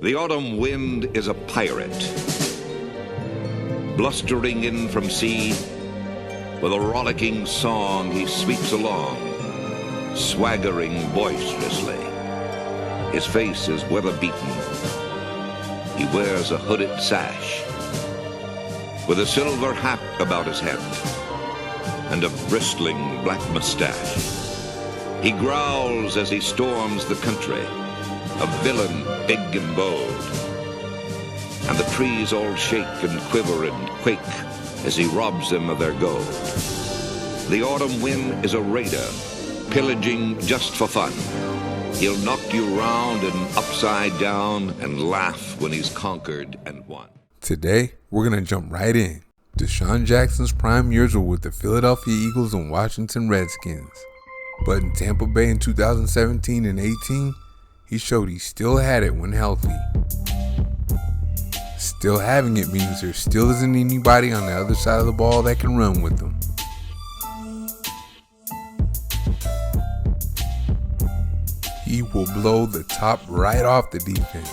The autumn wind is a pirate, blustering in from sea. With a rollicking song he sweeps along, swaggering boisterously. His face is weather-beaten. He wears a hooded sash, with a silver hat about his head, and a bristling black mustache. He growls as he storms the country, a villain big and bold. And the trees all shake and quiver and quake as he robs them of their gold. The autumn wind is a raider, pillaging just for fun. He'll knock you round and upside down and laugh when he's conquered and won. Today, we're going to jump right in. Desean Jackson's prime years were with the Philadelphia Eagles and Washington Redskins. But in Tampa Bay in 2017 and 18, he showed he still had it when healthy. Still having it means there still isn't anybody on the other side of the ball that can run with him. He will blow the top right off the defense.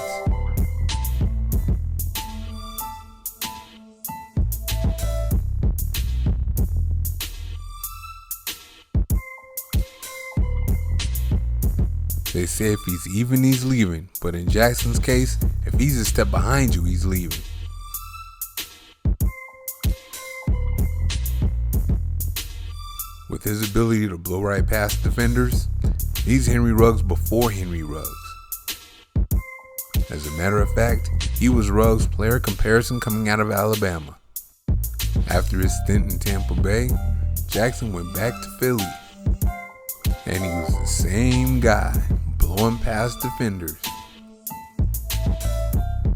They say if he's even, he's leaving. But in Jackson's case, if he's a step behind you, he's leaving. With his ability to blow right past defenders, he's Henry Ruggs before Henry Ruggs. As a matter of fact, he was Ruggs' player comparison coming out of Alabama. After his stint in Tampa Bay, Jackson went back to Philly. And he was the same guy, blowing past defenders.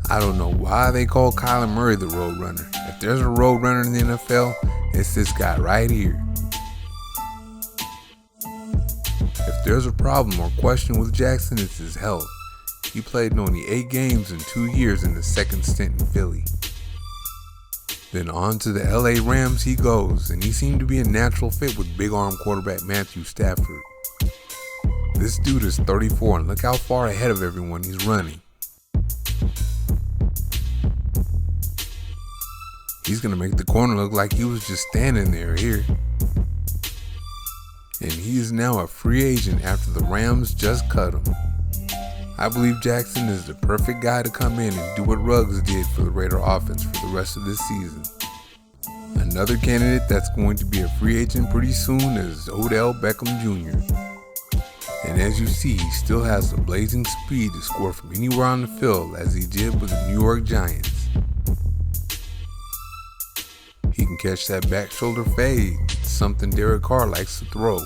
I don't know why they call Kyler Murray the Road Runner. If there's a Road Runner in the NFL, it's this guy right here. If there's a problem or question with Jackson, it's his health. He played in only 8 games in 2 years in his second stint in Philly. Then on to the LA Rams he goes, and he seemed to be a natural fit with big arm quarterback Matthew Stafford. This dude is 34 and look how far ahead of everyone he's running. He's going to make the corner look like he was just standing there here. And he is now a free agent after the Rams just cut him. I believe Jackson is the perfect guy to come in and do what Ruggs did for the Raider offense for the rest of this season. Another candidate that's going to be a free agent pretty soon is Odell Beckham Jr. And as you see, he still has the blazing speed to score from anywhere on the field as he did with the New York Giants. He can catch that back shoulder fade, something Derek Carr likes to throw.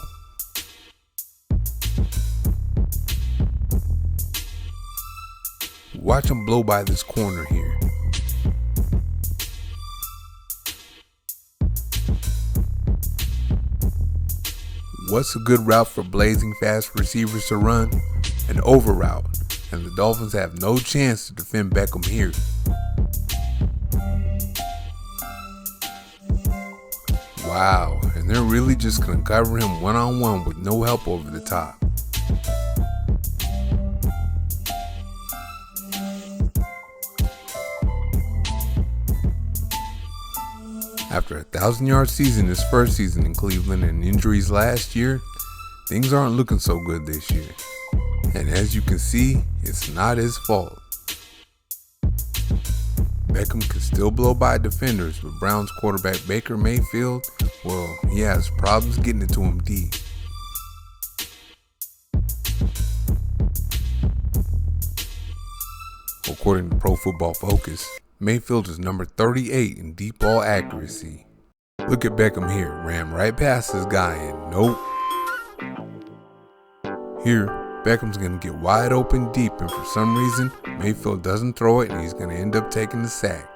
Watch him blow by this corner here. What's a good route for blazing fast receivers to run? An over route, and the Dolphins have no chance to defend Beckham here. Wow, and they're really just going to cover him one-on-one with no help over the top. After a 1,000-yard season his first season in Cleveland and injuries last year, things aren't looking so good this year. And as you can see, it's not his fault. Beckham can still blow by defenders, but Browns quarterback Baker Mayfield, well, he has problems getting it to him deep. According to Pro Football Focus, Mayfield is number 38 in deep ball accuracy. Look at Beckham here, ran right past this guy and nope. Here, Beckham's going to get wide open deep and for some reason, Mayfield doesn't throw it and he's going to end up taking the sack.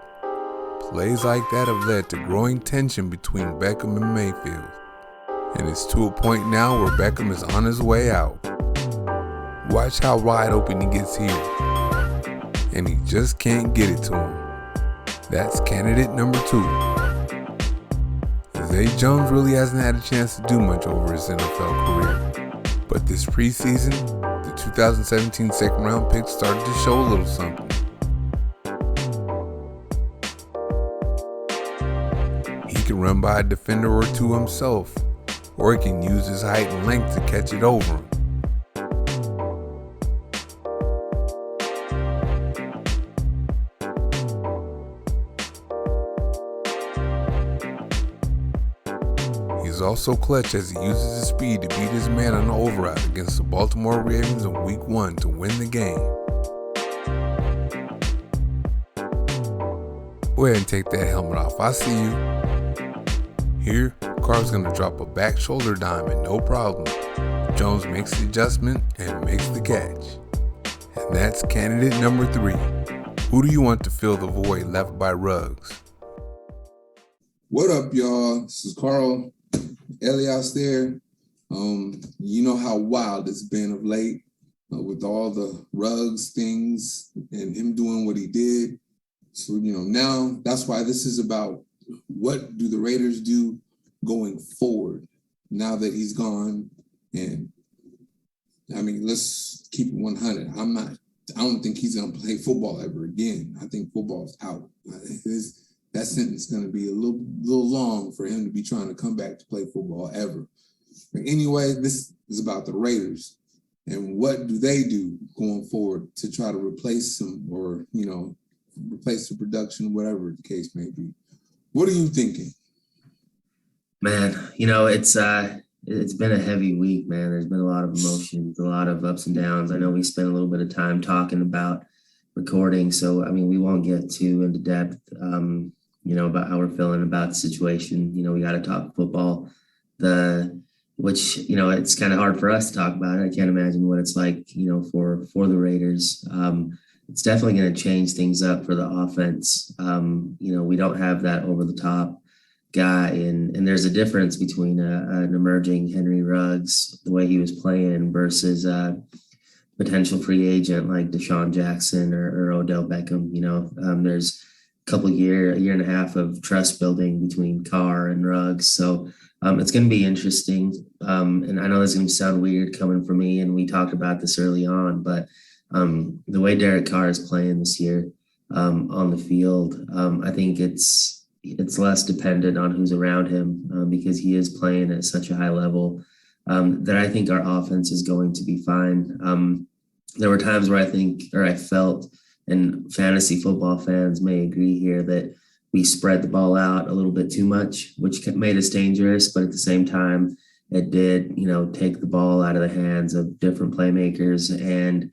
Plays like that have led to growing tension between Beckham and Mayfield. And it's to a point now where Beckham is on his way out. Watch how wide open he gets here. And he just can't get it to him. That's candidate number 2. Zay Jones really hasn't had a chance to do much over his NFL career. But this preseason, the 2017 second round pick started to show a little something. can run by a defender or two himself, or he can use his height and length to catch it over him. He's also clutch as he uses his speed to beat his man on the overroute against the Baltimore Ravens in Week 1 to win the game. Go ahead and take that helmet off. I see you. Here, Carr's going to drop a back shoulder diamond, no problem. Jones makes the adjustment and makes the catch. And that's candidate number 3. Who do you want to fill the void left by Ruggs? What up, y'all? This is Carl. Elias there. You know how wild it's been of late with all the Ruggs things and him doing what he did. So, now that's why this is about what do the Raiders do going forward now that he's gone. And I mean, let's keep it 100. I don't think he's going to play football ever again. I think football's out. That sentence is going to be a little long for him to be trying to come back to play football ever. But anyway, this is about the Raiders and what do they do going forward to try to replace him or, replace the production, whatever the case may be. What are you thinking? Man, it's been a heavy week, man. There's been a lot of emotions, a lot of ups and downs. I know we spent a little bit of time talking about recording, so we won't get too into depth, about how we're feeling about the situation. We got to talk football, which it's kind of hard for us to talk about it. I can't imagine what it's like, for the Raiders. It's definitely going to change things up for the offense. We don't have that over the top guy, and there's a difference between an emerging Henry Ruggs, the way he was playing, versus potential free agent like Desean Jackson or Odell Beckham. There's a year and a half of trust building between Carr and Ruggs. So it's going to be interesting. And I know this is going to sound weird coming from me, and we talked about this early on, but the way Derek Carr is playing this year on the field, I think it's less dependent on who's around him because he is playing at such a high level that I think our offense is going to be fine. There were times where I felt, and fantasy football fans may agree here, that we spread the ball out a little bit too much, which made us dangerous. But at the same time, it did, take the ball out of the hands of different playmakers. And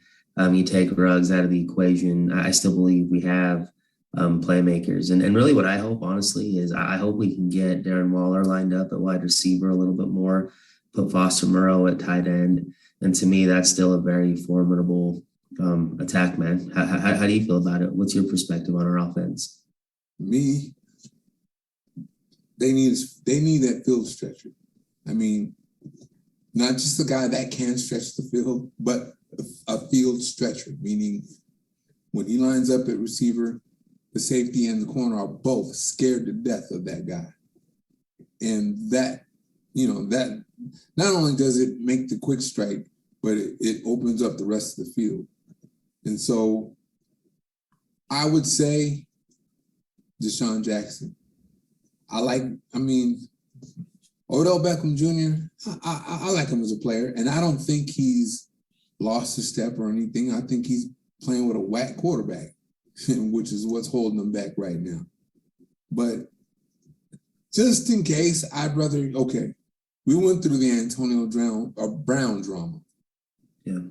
you take Ruggs out of the equation, I still believe we have playmakers. And really what I hope, honestly, is I hope we can get Darren Waller lined up at wide receiver a little bit more, put Foster Moreau at tight end. And to me, that's still a very formidable attack, man. How do you feel about it? What's your perspective on our offense? Me, they need that field stretcher. Not just a guy that can stretch the field, but a field stretcher, meaning when he lines up at receiver, the safety and the corner are both scared to death of that guy. And that not only does it make the quick strike, but it opens up the rest of the field. And so I would say Desean Jackson. Odell Beckham Jr., I like him as a player, and I don't think he's lost a step or anything. I think he's playing with a whack quarterback, which is what's holding him back right now. But just in case, we went through the Antonio Brown drama. Yeah.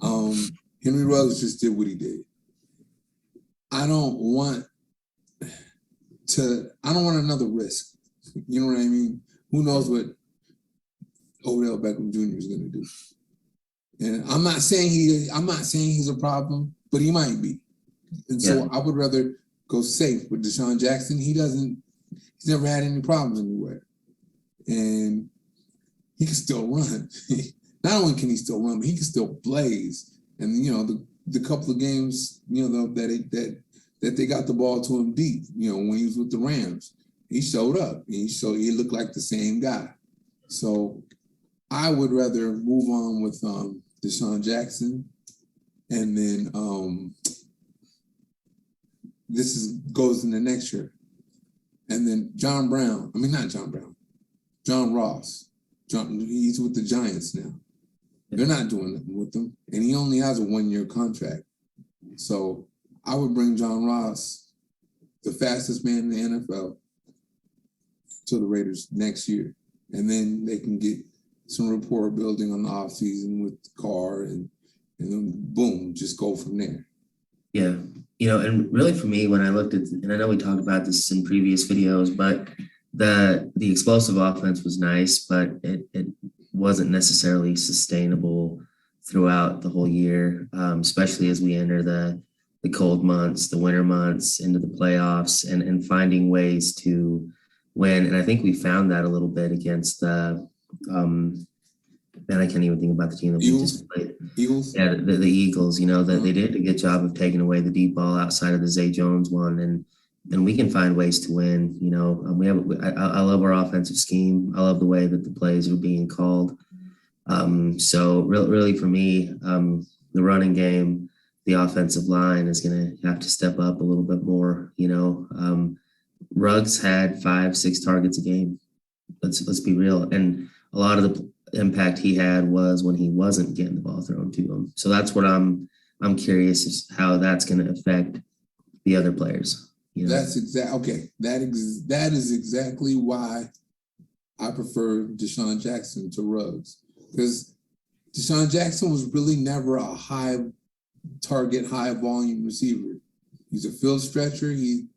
Henry Ruggs just did what he did. I don't want another risk. You know what I mean? Who knows what Odell Beckham Jr. is going to do? And I'm not saying he's a problem, but he might be. And so I would rather go safe with Desean Jackson. He's never had any problems anywhere. And he can still run. Not only can he still run, but he can still blaze. And the couple of games, that they got the ball to him deep, when he was with the Rams, he showed up. He looked like the same guy. So I would rather move on with Desean Jackson, and then this goes into next year. And then John Ross. He's with the Giants now. They're not doing nothing with him, and he only has a 1-year contract. So I would bring John Ross, the fastest man in the NFL, to the Raiders next year. And then they can get some rapport building on the offseason with Carr, and then boom, just go from there. Yeah. And really for me, when I looked at, and I know we talked about this in previous videos, but the explosive offense was nice, but it wasn't necessarily sustainable throughout the whole year, especially as we enter the cold months, the winter months, into the playoffs, and finding ways to win. And I think we found that a little bit against the man, I can't even think about the team that we just played. Eagles? Yeah, the Eagles, they did a good job of taking away the deep ball outside of the Zay Jones one. And we can find ways to win. I love our offensive scheme. I love the way that the plays are being called. So really for me, the running game, the offensive line is going to have to step up a little bit more. Ruggs had 5-6 targets a game. Let's be real. And a lot of the impact he had was when he wasn't getting the ball thrown to him. So that's what I'm curious is how that's going to affect the other players. That's okay. That is exactly why I prefer Desean Jackson to Ruggs, because Desean Jackson was really never a high target, high volume receiver. He's a field stretcher. He'd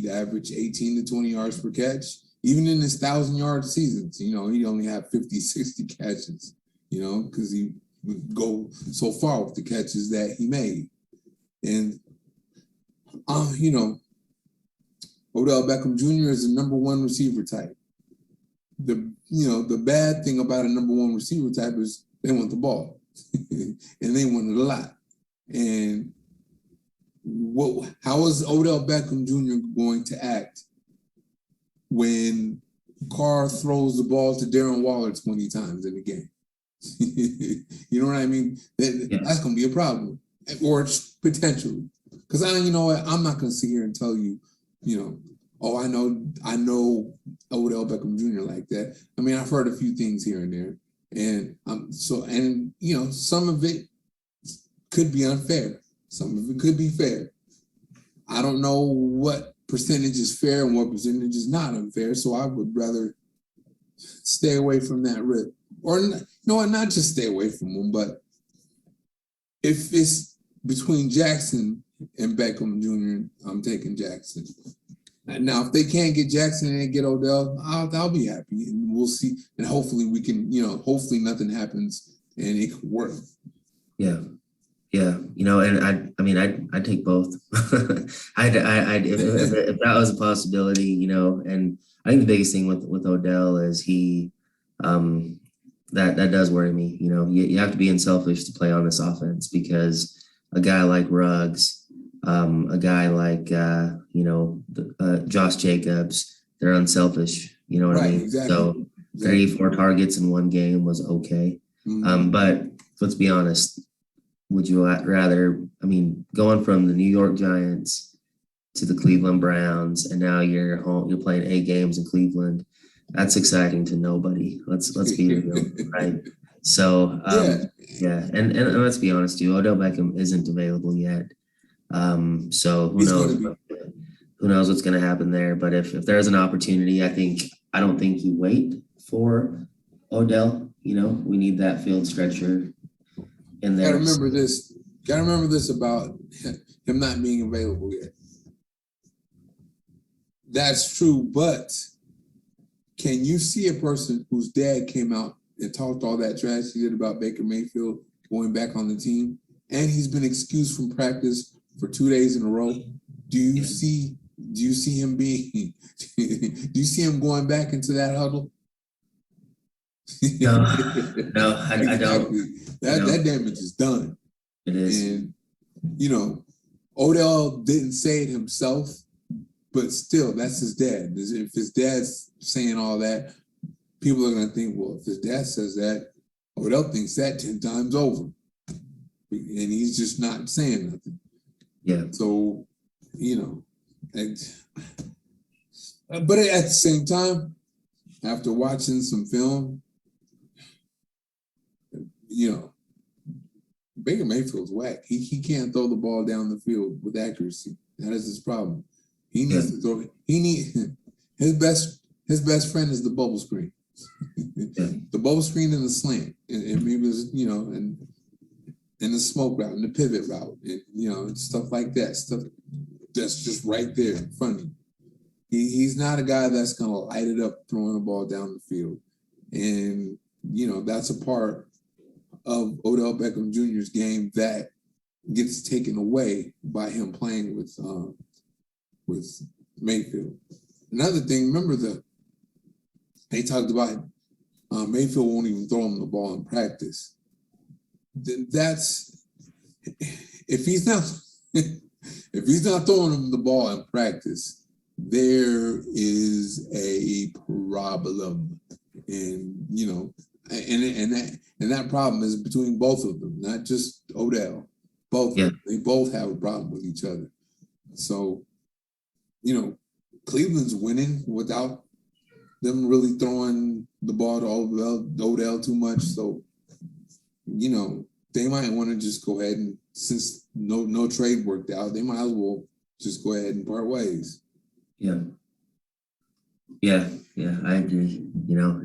average 18 to 20 yards per catch. Even in his 1,000-yard seasons, he only had 50, 60 catches, because he would go so far with the catches that he made. And Odell Beckham Jr. is a number 1 receiver type. The bad thing about a number 1 receiver type is they want the ball, and they want it a lot. And how is Odell Beckham Jr. going to act when Carr throws the ball to Darren Waller 20 times in a game? You know what I mean? That's going to be a problem, or potentially. Because I'm not going to sit here and tell you, I know Odell Beckham Jr. like that. I mean, I've heard a few things here and there, and some of it could be unfair. Some of it could be fair. I don't know what percentage is fair and what percentage is not unfair, so I would rather stay away from that risk. Or not just stay away from them, but if it's between Jackson and Beckham Jr., I'm taking Jackson. Now, if they can't get Jackson and they get Odell, I'll be happy, and we'll see. And hopefully we can, hopefully nothing happens and it can work. Yeah. And I'd take both. if that was a possibility, and I think the biggest thing with Odell is he, that does worry me. You have to be unselfish to play on this offense, because a guy like Ruggs, a guy like Josh Jacobs, they're unselfish. You know what I mean? Exactly. So 3-4 targets in one game was okay. Mm-hmm. But let's be honest. Would you rather, going from the New York Giants to the Cleveland Browns, and now you're playing 8 games in Cleveland? That's exciting to nobody. Let's be real, right? So and let's be honest too. Odell Beckham isn't available yet. So who knows? Who knows what's going to happen there? But if there's an opportunity, I don't think you wait for Odell. We need that field stretcher. And gotta remember this about him not being available yet. That's true, but can you see a person whose dad came out and talked all that trash he did about Baker Mayfield going back on the team, and he's been excused from practice for 2 days in a row? Do you see him being? Do you see him going back into that huddle? No, I don't. That damage is done. It is. And, Odell didn't say it himself, but still, that's his dad. If his dad's saying all that, people are going to think, well, if his dad says that, Odell thinks that 10 times over. And he's just not saying nothing. Yeah. So, But at the same time, after watching some film, you know, Baker Mayfield's whack. He can't throw the ball down the field with accuracy. That is his problem. He needs to throw. His best friend is the bubble screen. The bubble screen and the slant, and maybe and the smoke route and the pivot route, and stuff like that. Stuff that's just right there in front of you. He's not a guy that's gonna light it up throwing the ball down the field, and that's a part of Odell Beckham Jr.'s game that gets taken away by him playing with Mayfield. Another thing, remember they talked about Mayfield won't even throw him the ball in practice. That's if he's not throwing him the ball in practice, there is a problem, and that problem is between both of them, not just Odell. Both they both have a problem with each other. So, Cleveland's winning without them really throwing the ball to Odell too much. So, they might want to just go ahead and, since no trade worked out, they might as well just go ahead and part ways. Yeah, I agree.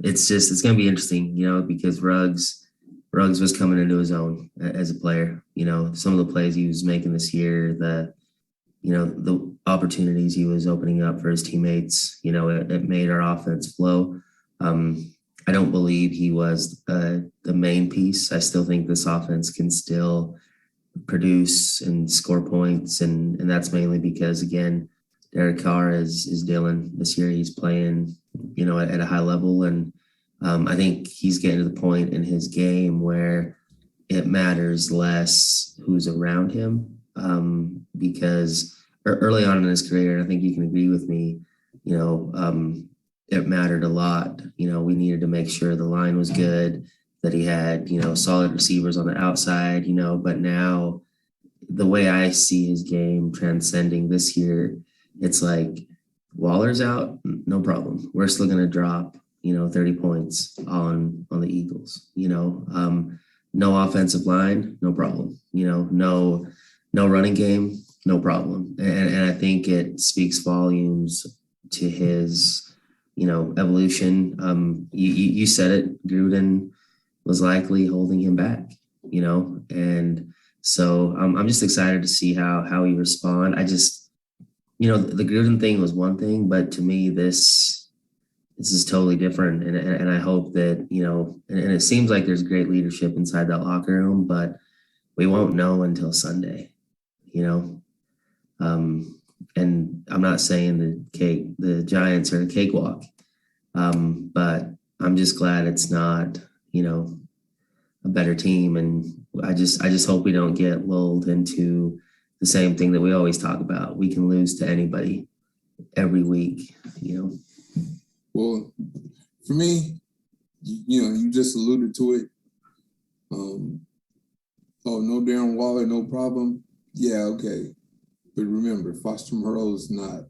It's going to be interesting, because Ruggs was coming into his own as a player. Some of the plays he was making this year, the opportunities he was opening up for his teammates, it made our offense flow. I don't believe he was the main piece. I still think this offense can still produce and score points, and that's mainly because, again, Derek Carr is dealing this year. He's playing, at a high level, and I think he's getting to the point in his game where it matters less who's around him, because early on in his career, and I think you can agree with me, it mattered a lot. We needed to make sure the line was good, that he had, solid receivers on the outside, but now the way I see his game transcending this year, it's like Waller's out, no problem. We're still going to drop, 30 points on the Eagles, no offensive line, no problem, no running game, no problem. And I think it speaks volumes to his, evolution. You said it, Gruden was likely holding him back, and so I'm just excited to see how he respond. I just, the Gruden thing was one thing, but to me, this is totally different. And I hope that, and it seems like there's great leadership inside that locker room, but we won't know until Sunday, and I'm not saying the Giants are a cakewalk, but I'm just glad it's not, a better team. And I just hope we don't get lulled into the same thing that we always talk about. We can lose to anybody every week, Well, for me, you just alluded to it. No Darren Waller, no problem. Yeah, okay. But remember, Foster Moreau's not,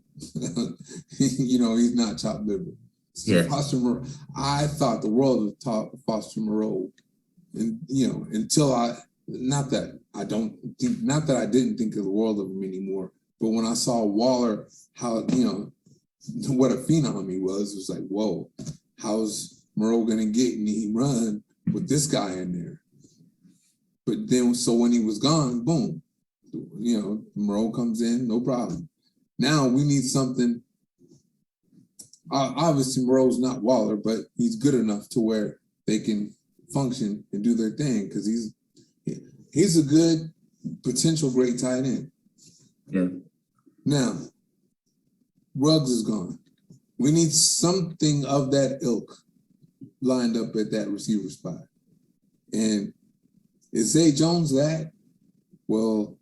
he's not chopped liver. So yeah. Foster Moreau, I thought the world of Foster Moreau, and until not that I didn't think of the world of him anymore. But when I saw Waller, how what a phenom he was, it was like, whoa, how's Moreau gonna get any run with this guy in there? But then, so when he was gone, boom, Moreau comes in, no problem. Now we need something. Obviously, Moreau's not Waller, but he's good enough to where they can function and do their thing, because he's a good potential great tight end. Yeah. Now, Ruggs is gone. We need something of that ilk lined up at that receiver spot. And is Zay Jones that? Well,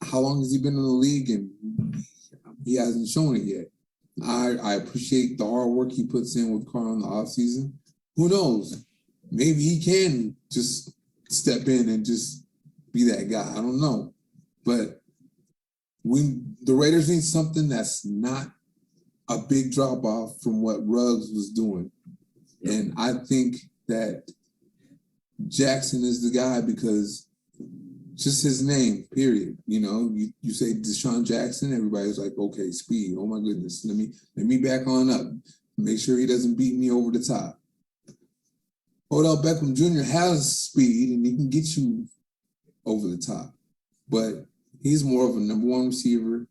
how long has he been in the league? And he hasn't shown it yet. I appreciate the hard work he puts in with Carr in the offseason. Who knows? Maybe he can just step in and just be that guy. I don't know. But the Raiders need something that's not a big drop off from what Ruggs was doing. Yep. And I think that Jackson is the guy because just his name, period. You know, you say Desean Jackson, everybody's like, okay, speed. Oh my goodness. Let me back on up. Make sure he doesn't beat me over the top. Odell Beckham Jr. has speed and he can get you over the top. But he's more of a number one receiver.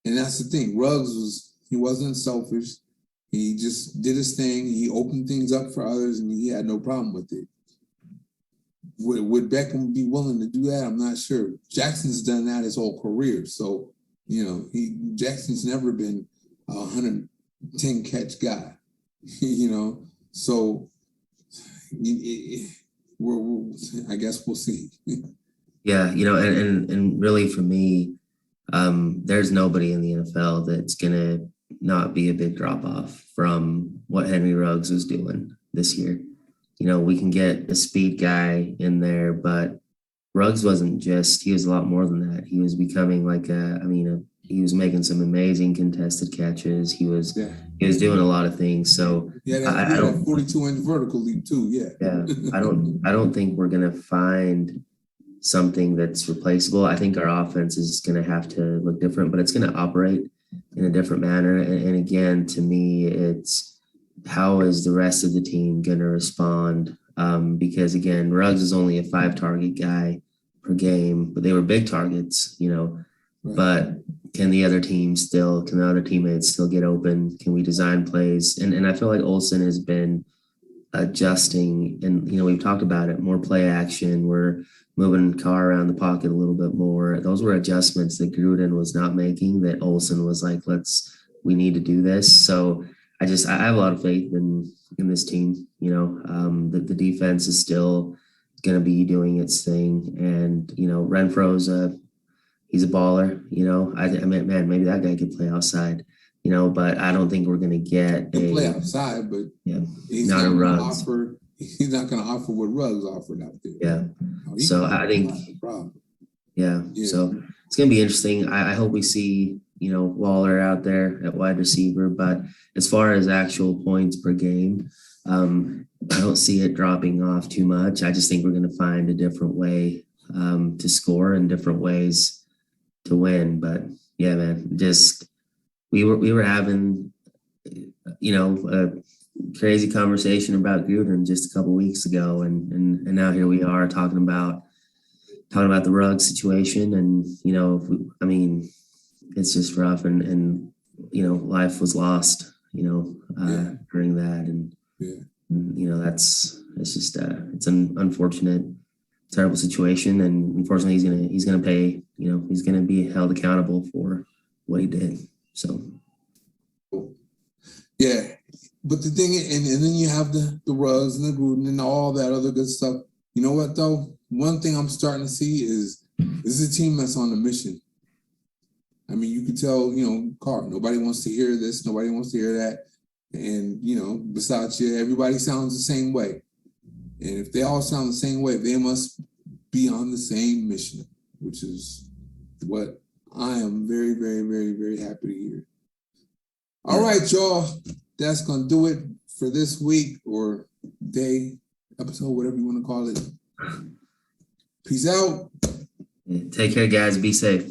And that's the thing. Ruggs wasn't selfish. He just did his thing. He opened things up for others and he had no problem with it. Would Beckham be willing to do that? I'm not sure. Jackson's done that his whole career. So, you know, Jackson's never been a 110 catch guy, you know. So, I guess we'll see. Yeah, you know, and really for me, there's nobody in the NFL that's going to not be a big drop off from what Henry Ruggs was doing this year. You know, we can get a speed guy in there, but Ruggs wasn't just, he was a lot more than that. He was becoming like he was making some amazing contested catches. He was doing a lot of things. So I don't 42-inch vertical leap too. Yeah. I don't think we're going to find something that's replaceable. I think our offense is going to have to look different, but it's going to operate in a different manner. And again, to me, it's, how is the rest of the team going to respond? Because again, Ruggs is only a 5-target guy per game, but they were big targets, you know. Right. But can the other teammates still get open? Can we design plays? And I feel like Olsen has been adjusting, and you know, we've talked about it, more play action. We're moving Carr around the pocket a little bit more. Those were adjustments that Gruden was not making, that Olsen was like, we need to do this. So I have a lot of faith in this team. You know, the defense is still going to be doing its thing. And, you know, Renfro's he's a baller, you know. I mean, man, maybe that guy could play outside, you know, but I don't think we're going to get play outside, but he's not going to offer what Ruggs offered out there. Yeah. So I think, yeah. So it's going to be interesting. I hope we see, you know, Waller out there at wide receiver, but as far as actual points per game, I don't see it dropping off too much. I just think we're going to find a different way to score and different ways to win. But yeah, man, just we were having, you know, a crazy conversation about Gruden just a couple weeks ago, and now here we are talking about the Ruggs situation, and you know, it's just rough, and you know, life was lost, you know, during that, and you know, it's an unfortunate, terrible situation, and unfortunately, he's gonna pay. You know, he's gonna be held accountable for what he did. So, yeah, but the thing, and then you have the Ruggs and the Gruden and all that other good stuff. You know what though? One thing I'm starting to see is this is a team that's on a mission. I mean, you can tell, you know, Carr, nobody wants to hear this, nobody wants to hear that. And, you know, besides you, everybody sounds the same way. And if they all sound the same way, they must be on the same mission, which is what I am very, very, very, very happy to hear. All right, y'all. That's going to do it for this week or day, episode, whatever you want to call it. Peace out. Take care, guys. Be safe.